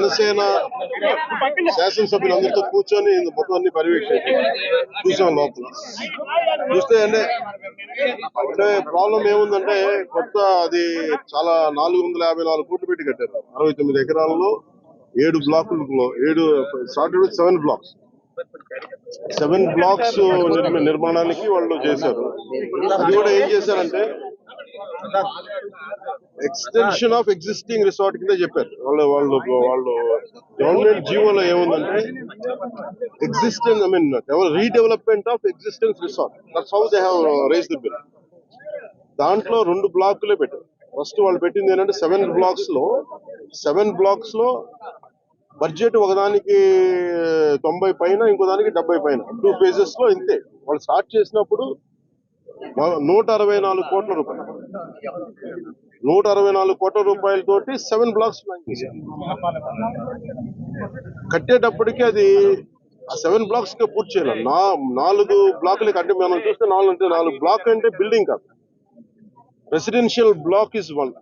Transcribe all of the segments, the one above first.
జనసేన శాసనసభ్యులందరితో కూర్చొని మొత్తం అన్ని పర్యవేక్షించాం, చూసాం. లోపల చూస్తే అంటే ప్రాబ్లం ఏముందంటే కొత్త అది చాలా 454 కోట్లు పెట్టి కట్టారు. 69 ఎకరాలలో 7 బ్లాకులలో 7 బ్లాక్స్ 7 బ్లాక్స్ నిర్మాణానికి వాళ్ళు చేశారు. అది కూడా ఏం చేశారంటే ఎక్స్టెన్షన్ ఆఫ్ ఎగ్జిస్టింగ్ రిసార్ట్ కింద చెప్పారు. వాళ్ళు గవర్నమెంట్ జీవోలో ఏముందంటే redevelopment of existence resort, that's how they have raised the bill. దాంట్లో 2 బ్లాకులే పెట్టారు. ఫస్ట్ వాళ్ళు పెట్టింది ఏంటంటే 7 బ్లాక్స్ లో బడ్జెట్ ఒకదానికి 90 పైన, ఇంకో దానికి 70 పైన, 2 ఫేజెస్ లో ఇంతే. వాళ్ళు స్టార్ట్ చేసినప్పుడు 164 కోట్ల రూపాయలు, 164 కోట్ల రూపాయలతోటి 7 బ్లాక్స్ కట్టేటప్పటికి అది ఆ 7 బ్లాక్స్ గా పూర్తి చేయాలి. 4 బ్లాకులకి అంటే మనం చూస్తే 4 బ్లాక్ అంటే బిల్డింగ్ కాదు, residential block is 1,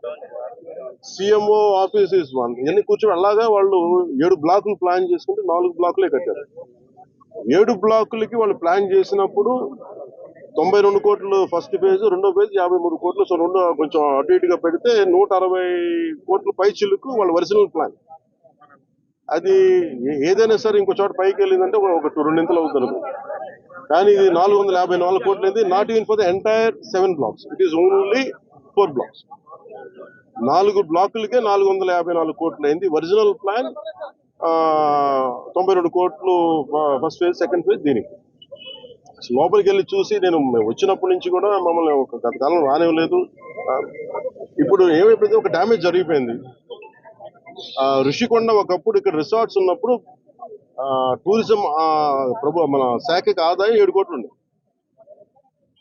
CMO office is 1. ఇవన్నీ కూర్చొని అలాగా వాళ్ళు 7 బ్లాకులు ప్లాన్ చేసుకుంటే 4 బ్లాకులే కట్టారు. 7 బ్లాకులకి వాళ్ళు ప్లాన్ చేసినప్పుడు 92 కోట్లు ఫస్ట్ ఫేజ్, రెండో ఫేజ్ 53 కోట్లు. సో రెండు కొంచెం అటు ఇటుగా పెడితే 160 కోట్ల పై చిలుకు వాళ్ళ ఒరిజినల్ ప్లాన్. అది ఏదైనా సరే ఇంకో చోట పైకి వెళ్ళిందంటే ఒక 2 అవుతుంది. కానీ ఇది 454 కోట్లు అయింది. Not even for the entire 7 blocks, it is only 4 blocks. 4 బ్లాకులకే 454 కోట్లు అయింది. ఒరిజినల్ ప్లాన్ 92 కోట్లు ఫస్ట్ ఫేజ్, సెకండ్ ఫేజ్. దీనికి లోపలికి వెళ్ళి చూసి నేను వచ్చినప్పటి నుంచి కూడా మమ్మల్ని గత కాలం రానివ్వలేదు. ఇప్పుడు ఏమైపోయింది, ఒక డ్యామేజ్ జరిగిపోయింది. ఋషికొండ ఒకప్పుడు ఇక్కడ రిసార్ట్స్ ఉన్నప్పుడు టూరిజం మన శాఖకి ఆదాయం 7 కోట్లు ఉంది.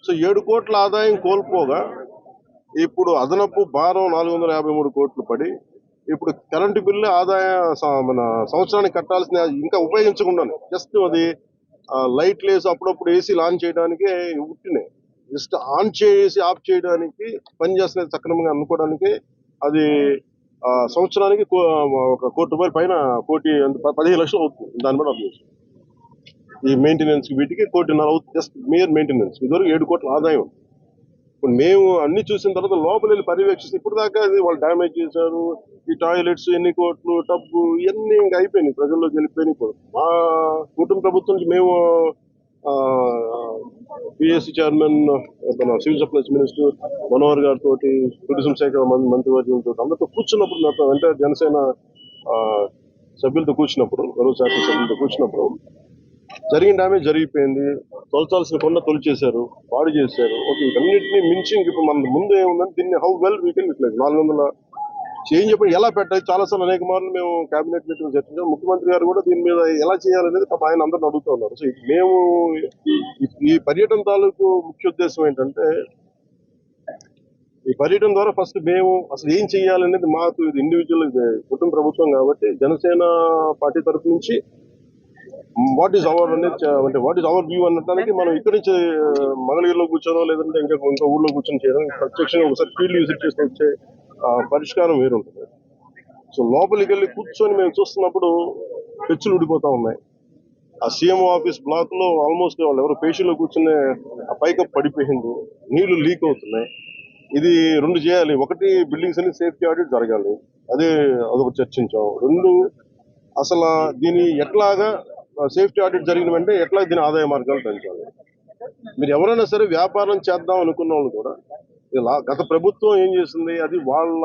సో 7 కోట్ల ఆదాయం కోల్పోగా ఇప్పుడు అదనపు భారం 453 కోట్లు పడి ఇప్పుడు కరెంటు బిల్లు ఆదాయ మన సంవత్సరానికి కట్టాల్సిన ఇంకా ఉపయోగించకుండానే జస్ట్ అది లైట్ లేసి అప్పుడప్పుడు ఏసీ లాంచ్ చేయడానికి ఉట్టినే జస్ట్ ఆన్ చేసి ఆఫ్ చేయడానికి పనిచేస్తున్నది సక్రమంగా అనుకోవడానికి అది సంవత్సరానికి ఒక ₹1 కోటి పైన 15 లక్షలు అవుతుంది. దాని బట్టి అబ్జర్వ్ ఈ మెయింటెనెన్స్ వీటికి 1.5 కోటి అవుతుంది, జస్ట్ మేయర్ మెయింటెనెన్స్. ఇదివరకు 7 కోట్ల ఆదాయం. ఇప్పుడు మేము అన్ని చూసిన తర్వాత లోపల వెళ్ళి పర్యవేక్షిస్తే ఇప్పుడు దాకా అది వాళ్ళు డ్యామేజ్ చేశారు. ఈ టాయిలెట్స్ ఎన్ని కోట్లు, టబ్బు ఇవన్నీ ఇంకా అయిపోయినాయి, ప్రజల్లోకి వెళ్ళిపోయినాయి. ఇప్పుడు మా కుటుంబ ప్రభుత్వం నుంచి మేము పిఎస్సి చైర్మన్, మన సివిల్ సప్లైస్ మినిస్టర్ మనోహర్ గారితో, టూరిజం శాఖ మంత్రివర్గంతో అందరితో కూర్చున్నప్పుడు, నాతో అంటే జనసేన సభ్యులతో కూర్చున్నప్పుడు, గౌరవ శాఖ సభ్యులతో కూర్చున్నప్పుడు జరిగిన డ్యామేజ్ జరిగిపోయింది. తొలచాల్సిన కొండ తొలిచేశారు, పాడు చేశారు. ఓకే, వీటన్నిటిని మించి ఇప్పుడు మన ముందు ఏముందని దీన్ని how well we can utilise 400 change చెప్పి ఎలా పెట్టాలి. చాలాసార్లు అనేక మార్లు మేము కేబినెట్ మీటింగ్ చర్చించాం. ముఖ్యమంత్రి గారు కూడా దీని మీద ఎలా చేయాలనేది ఆయన అందరిని అడుగుతూ ఉన్నారు. సో మేము ఈ పర్యటన తాలూకు ముఖ్య ఉద్దేశం ఏంటంటే, ఈ పర్యటన ద్వారా ఫస్ట్ మేము అసలు ఏం చేయాలనేది మాకు ఇది ఇండివిజువల్ కుటుంబ ప్రభుత్వం కాబట్టి జనసేన పార్టీ తరఫు నుంచి వాట్ ఈస్ అవర్ అనేది అంటే వాట్ ఈస్ అవర్ వ్యూ అనడానికి మనం ఇక్కడి నుంచి మంగళగిరిలో కూర్చోనో లేదంటే ఇంకా ఊళ్ళో కూర్చొని చేయడం, ప్రత్యక్షంగా ఒకసారి ఫీల్డ్ విజిట్ చేసి వచ్చే పరిష్కారం వేరుంటుంది. సో లోపలికి వెళ్ళి కూర్చొని మేము చూస్తున్నప్పుడు పెచ్చులు ఊడిపోతా ఉన్నాయి. ఆ సీఎంఓ ఆఫీస్ బ్లాక్ లో ఆల్మోస్ట్ వాళ్ళు ఎవరు పేషీలో కూర్చునే ఆ పైకప్ పడిపోయింది, నీళ్లు లీక్ అవుతున్నాయి. ఇది 2 చేయాలి. ఒకటి, బిల్డింగ్స్ అన్ని సేఫ్టీ ఆడిట్ జరగాలి, అదొక చర్చించాం. 2, అసలు దీని ఎట్లాగా సేఫ్టీ ఆడిట్ జరిగిన వెంటనే ఎట్లా దీని ఆదాయ మార్గాలు పెంచాలి. మీరు ఎవరైనా సరే వ్యాపారం చేద్దాం అనుకున్న వాళ్ళు కూడా ఇలా గత ప్రభుత్వం ఏం చేసింది, అది వాళ్ళ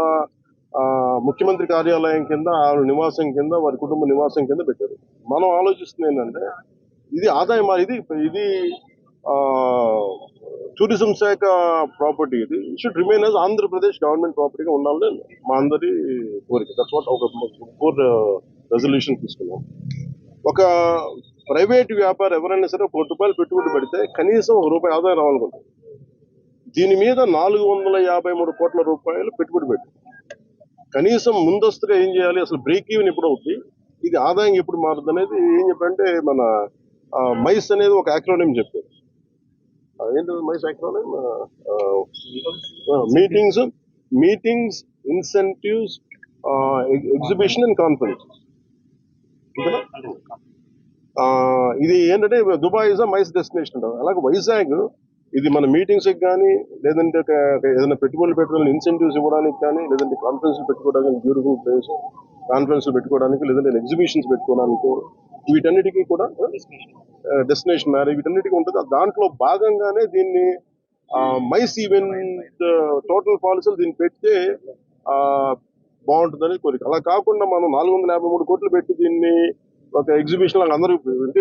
ముఖ్యమంత్రి కార్యాలయం కింద, వాళ్ళ నివాసం కింద, వారి కుటుంబ నివాసం కింద పెట్టారు. మనం ఆలోచిస్తుంది ఏంటంటే ఇది ఆదాయం, ఇది టూరిజం శాఖ ప్రాపర్టీ, ఇది should remain as Andhra Pradesh government ప్రాపర్టీగా ఉండాలని మా అందరి కోరిక. దట్స్ వాట్ ఒక 4 రెజల్యూషన్ తీసుకున్నాం. ఒక ప్రైవేట్ వ్యాపారం ఎవరైనా సరే ₹1 కోటి పెట్టుబడి పెడితే కనీసం ₹1 ఆదాయం రావాలనుకుంటుంది. దీని మీద 453 కోట్ల రూపాయలు పెట్టుబడి పెట్టి కనీసం ముందస్తుగా ఏం చేయాలి, అసలు బ్రేక్ ఈవెన్ ఎప్పుడు అవుతుంది, ఇది ఆదాయం ఎప్పుడు మారుతుంది అనేది ఏం చెప్పంటే మన మైస్ అనేది ఒక యాక్రోనిమ్ చెప్పారు. ఏంటంటే MICE acronym meetings, incentives, exhibition and conference. అంతేనా? ఇది ఏంటంటే Dubai is a MICE destination అంటారు. అలాగే వైజాగ్ ఇది మన మీటింగ్స్ కానీ లేదంటే ఏదైనా పెట్టుబడులు పెట్టడానికి ఇన్సెంటివ్స్ ఇవ్వడానికి కానీ లేదంటే కాన్ఫరెన్స్ పెట్టుకోవడానికి బ్యూటిఫుల్ ప్లేస్ కాన్ఫరెన్స్ పెట్టుకోవడానికి లేదంటే ఎగ్జిబిషన్స్ పెట్టుకోవడానికి వీటన్నిటికీ కూడా డెస్టినేషన్ మ్యారేజ్ వీటన్నిటికీ ఉంటుంది. దాంట్లో భాగంగానే దీన్ని మైస్ ఈవెంట్ టోటల్ పాలసీలు దీన్ని పెడితే బాగుంటుందని కోరిక. అలా కాకుండా మనం 453 కోట్లు పెట్టి దీన్ని ఒక ఎగ్జిబిషన్ లాగా అందరూ అంటే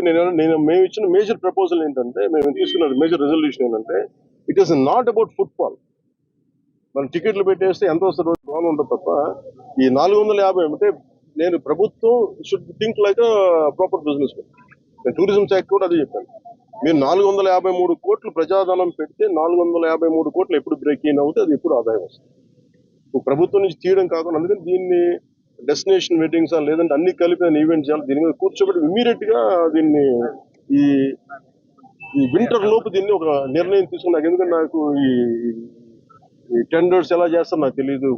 మేము ఇచ్చిన మేజర్ ప్రపోజల్ ఏంటంటే మేము తీసుకున్న మేజర్ రెజల్యూషన్ ఏంటంటే it is not about football. మనం టికెట్లు పెట్టేస్తే ఎంత వస్తుంది బాగా ఉంటుంది తప్ప ఈ 450 అంటే నేను ప్రభుత్వం should think like proper business. నేను టూరిజం శాఖ కూడా అదే చెప్పాను. మీరు 453 కోట్లు ప్రజాధనం పెడితే 453 కోట్లు ఎప్పుడు బ్రేక్ ఇన్ అవుతే అది ఎప్పుడు ఆదాయం వస్తుంది. ప్రభుత్వం నుంచి తీయడం కాకుండా అందుకని దీన్ని డెస్టినేషన్ మీటింగ్స్ లేదంటే అన్ని కలిపి ఈవెంట్ చేయాలి. దీని మీద కూర్చోబెట్టి ఇమీడియట్ గా దీన్ని ఈ వింటర్ లోపు దీన్ని ఒక నిర్ణయం తీసుకుని నాకు ఎందుకంటే నాకు ఈ టెండర్స్ ఎలా చేస్తారో నాకు తెలియదు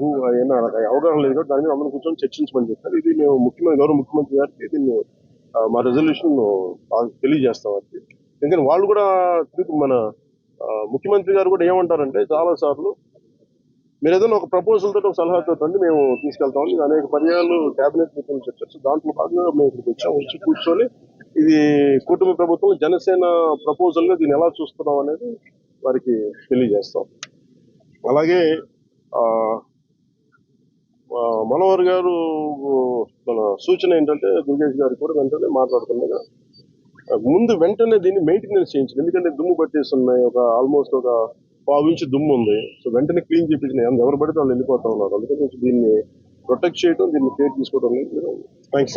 నాకు అవగాహన లేదు కాబట్టి దాని మీద అందరూ కూర్చొని చర్చించమని చెప్పారు. ఇది మేము గౌరవ ముఖ్యమంత్రి గారికి దీన్ని మా రెజల్యూషన్ తెలియజేస్తాం. అది ఎందుకంటే వాళ్ళు కూడా మన ముఖ్యమంత్రి గారు కూడా ఏమంటారంటే చాలా సార్లు మీరు ఏదైనా ఒక ప్రపోజల్ తోటి ఒక సలహాతో రండి మేము తీసుకెళ్తాం. ఇది అనేక పర్యాలు కేబినెట్ మీటింగ్ చర్చ దాంట్లో భాగంగా మేము ఇక్కడికి వచ్చి కూర్చొని ఇది కుటుంబ ప్రభుత్వం జనసేన ప్రపోజల్ గా దీన్ని ఎలా చూస్తున్నాం అనేది వారికి తెలియజేస్తాం. అలాగే మనోహర్ గారు మన సూచన ఏంటంటే దుర్గేష్ గారు కూడా వెంటనే మాట్లాడుతుండగా వెంటనే దీన్ని మెయింటెనెన్స్ చేయించింది. ఎందుకంటే దుమ్ము పట్టేస్తున్నాయి, ఒక ఆల్మోస్ట్ ఒక 1/4 ఇంచ్ దుమ్ము ఉంది. సో వెంటనే క్లీన్ చేయించిన ఎవరు పడితే వాళ్ళు వెళ్ళిపోతా ఉన్నారు. అందుకని దీన్ని ప్రొటెక్ట్ చేయడం దీన్ని కేర్ తీసుకోవడం లేదు. థ్యాంక్స్.